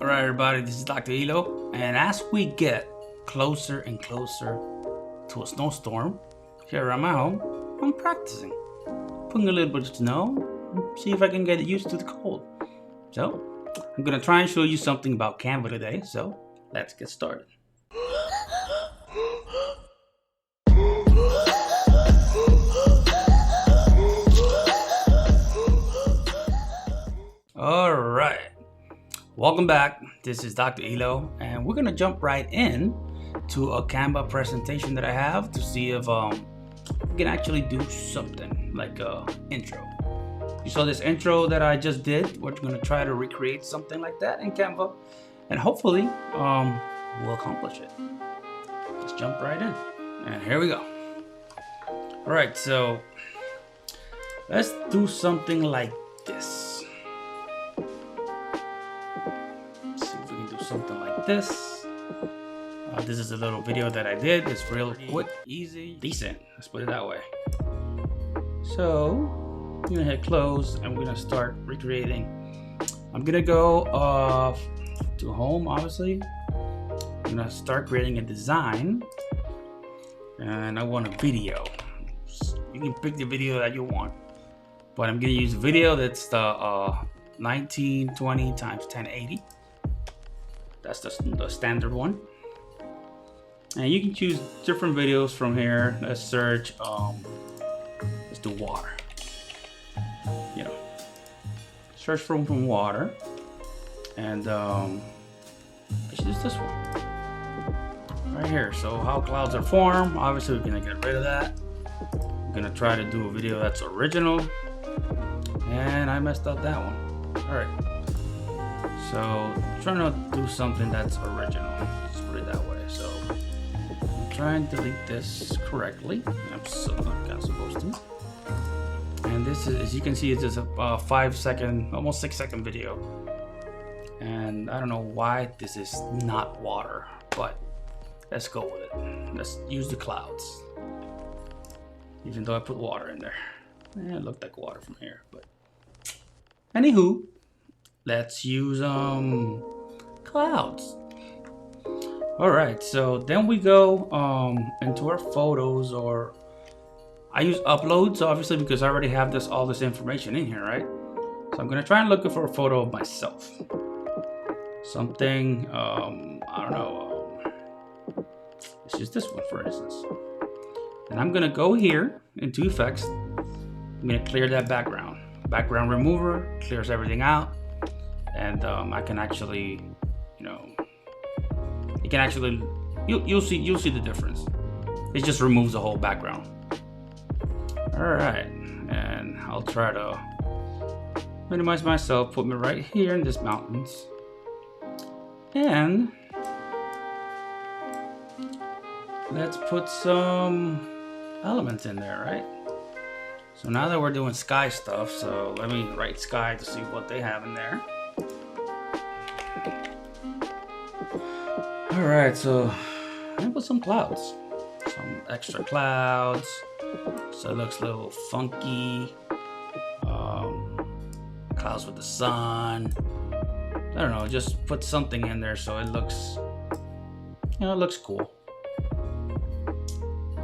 Alright everybody, this is Dr. Elo, and as we get closer and closer to a snowstorm here around my home, I'm practicing. Putting a little bit of snow, see if I can get used to the cold. So, I'm gonna try and show you something about Canva today, so let's get started. Alright, welcome back. This is Dr. Elo, and we're gonna jump right in to a Canva presentation that I have to see if we can actually do something like a intro. You saw this intro that I just did. We're gonna try to recreate something like that in Canva, and hopefully we'll accomplish it. Let's jump right in, and here we go. Alright, so let's do something like this. Something like this. This is a little video that I did. It's real quick, easy, decent. Let's put it that way. So I'm gonna hit close and we're gonna start recreating. I'm gonna go to home, obviously. I'm gonna start creating a design, and I want a video. You can pick the video that you want, but I'm gonna use a video that's the 1920 times 1080. That's the standard one, and you can choose different videos from here. Let's search let's do water. Search from water, and let's use this one right here. So how clouds are formed, obviously we're gonna get rid of that. I'm gonna try to do a video that's original, and I messed up that one. All right. So trying to do something that's original. Let's put it that way. So I'm trying to delete this correctly. I'm not supposed to. And this is, as you can see, it's just a 5 second, almost 6 second video. And I don't know why this is not water, but let's go with it. Let's use the clouds. Even though I put water in there, it looked like water from here. But anywho. Let's use clouds. All right, so then we go into our photos, or I use uploads obviously because I already have all this information in here, right? So I'm gonna try and look for a photo of myself. Something I don't know. Let's use this one for instance. And I'm gonna go here into effects. I'm gonna clear that background. Background remover clears everything out. And I can actually, you can actually, you'll see the difference. It just removes the whole background. All right, and I'll try to minimize myself, put me right here in this mountains, and let's put some elements in there, right? So now that we're doing sky stuff, so let me write sky to see what they have in there. Alright, so I'm gonna put some clouds. Some extra clouds. So it looks a little funky. Clouds with the sun. I don't know, just put something in there so it looks, it looks cool.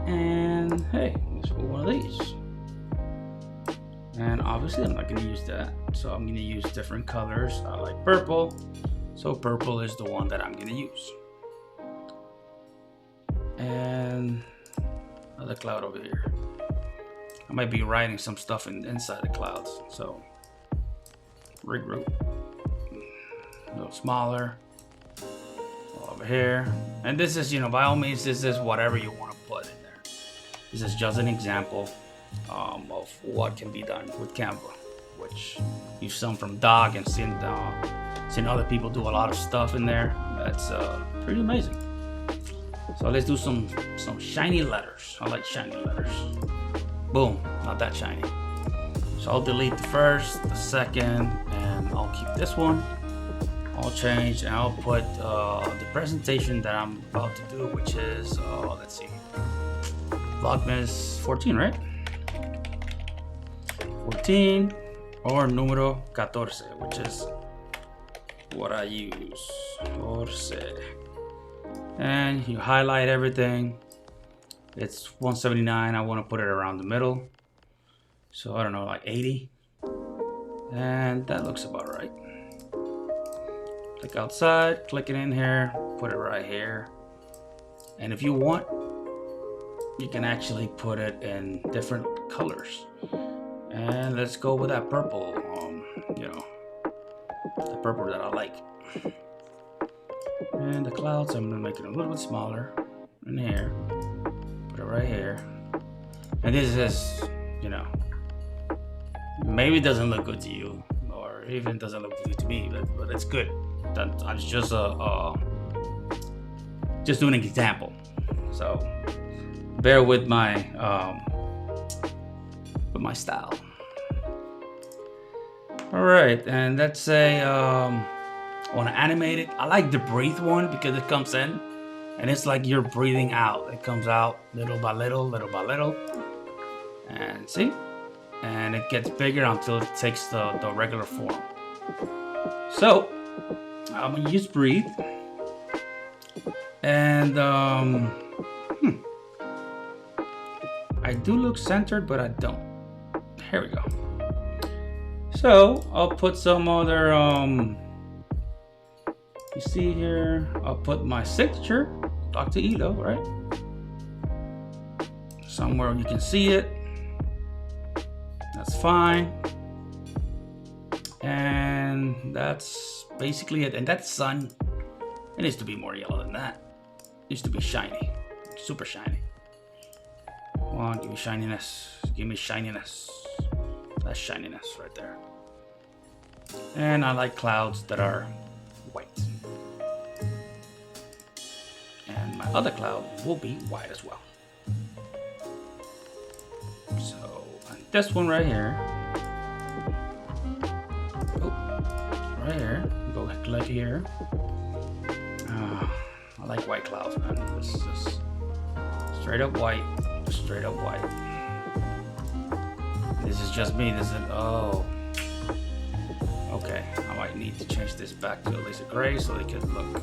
And hey, let's put one of these. And obviously I'm not gonna use that. So I'm gonna use different colors. I like purple. So purple is the one that I'm gonna use. And another cloud over here. I might be writing some stuff inside the clouds, so regroup. A little smaller. Over here. And this is, by all means, this is whatever you want to put in there. This is just an example of what can be done with Canva, which you've seen from Doc and seen other people do a lot of stuff in there. That's pretty amazing. So let's do some shiny letters. I like shiny letters. Boom, not that shiny. So I'll delete the first, the second, and I'll keep this one. I'll change and I'll put the presentation that I'm about to do, which is, let's see, Vlogmas 14, right? 14 or número 14, which is what I use. Catorce. And you highlight everything. It's 179. I want to put it around the middle. So I don't know, like 80. And that looks about right. Click outside, click it in here, put it right here. And if you want, you can actually put it in different colors. And let's go with that purple, you know, the purple that I like. And the clouds, I'm gonna make it a little bit smaller in here. Put it right here. And this is, you know, maybe it doesn't look good to you, or even doesn't look good to me, but it's good. That's just just doing an example. So bear with my style. All right, and let's say I want to animate it. I like the breathe one because it comes in and it's like you're breathing out. It comes out little by little, little by little, and see, and it gets bigger until it takes the regular form. So I'm gonna use breathe, and I do look centered, but I don't. Here we go. So I'll put some other, you see here, I'll put my signature, Dr. Elo, right? Somewhere you can see it. That's fine. And that's basically it. And that sun, it needs to be more yellow than that. It needs to be shiny, super shiny. Come on, give me shininess. Give me shininess. That's shininess right there. And I like clouds that are white. And my other cloud will be white as well. So, and this one right here. Oh, right here. Go click here. I like white clouds, man. This is straight up white. Straight up white. This is just me. This is, oh. Okay, I might need to change this back to at least a gray so they could look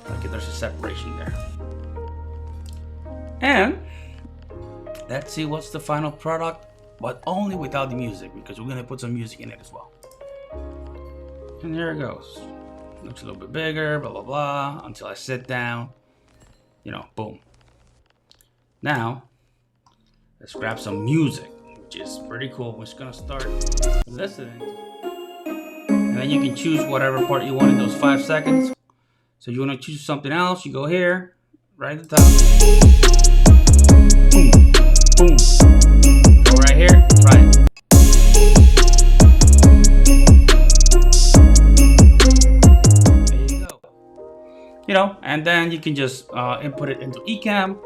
like there's a separation there. And let's see what's the final product, but only without the music, because we're gonna put some music in it as well. And there it goes. Looks a little bit bigger, blah, blah, blah, until I sit down, you know, boom. Now, let's grab some music, which is pretty cool. We're just gonna start listening. And then you can choose whatever part you want in those 5 seconds. So you wanna choose something else, you go here, right at the top. Boom, boom. Go right here, try it. There you go. You know, and then you can just input it into Ecamm.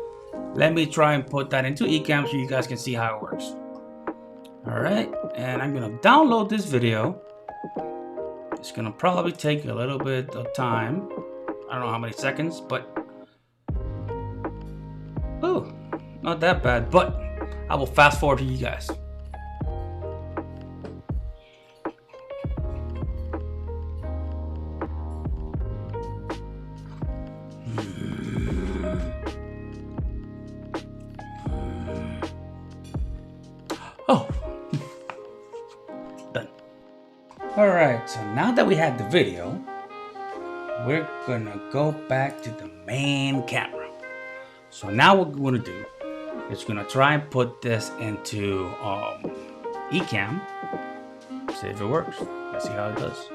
Let me try and put that into Ecamm so you guys can see how it works. All right, and I'm gonna download this video. It's gonna probably take a little bit of time. I don't know how many seconds, but oh, not that bad, but I will fast forward to you guys. Oh, done. All right, so now that we had the video, we're gonna go back to the main camera. So now what we're gonna do is gonna try and put this into Ecamm. See if it works. Let's see how it does.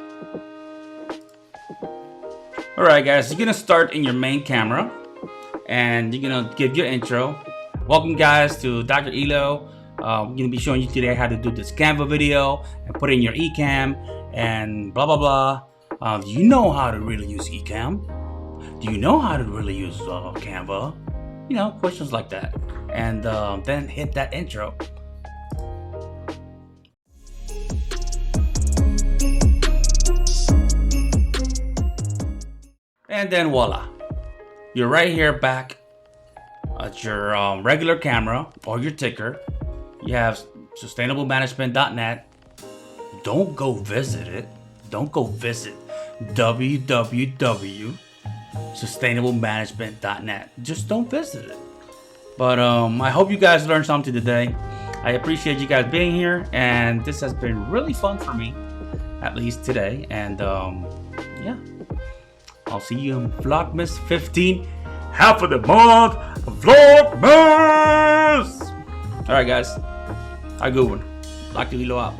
All right, guys, you're gonna start in your main camera, and you're gonna give your intro. Welcome, guys, to Dr. Elo. I'm gonna be showing you today how to do this Canva video and put it in your Ecamm and blah blah blah. Do you know how to really use Ecamm? Do you know how to really use Canva? You know, questions like that. And then hit that intro. And then voila, you're right here back at your regular camera or your ticker. You have sustainablemanagement.net. Don't go visit it. Don't go visit www.sustainablemanagement.net. Just don't visit it. But I hope you guys learned something today. I appreciate you guys being here, and this has been really fun for me, at least today. And yeah, I'll see you in Vlogmas 15, half of the month, Vlogmas. All right, guys, have a good one. Lock the hilo out.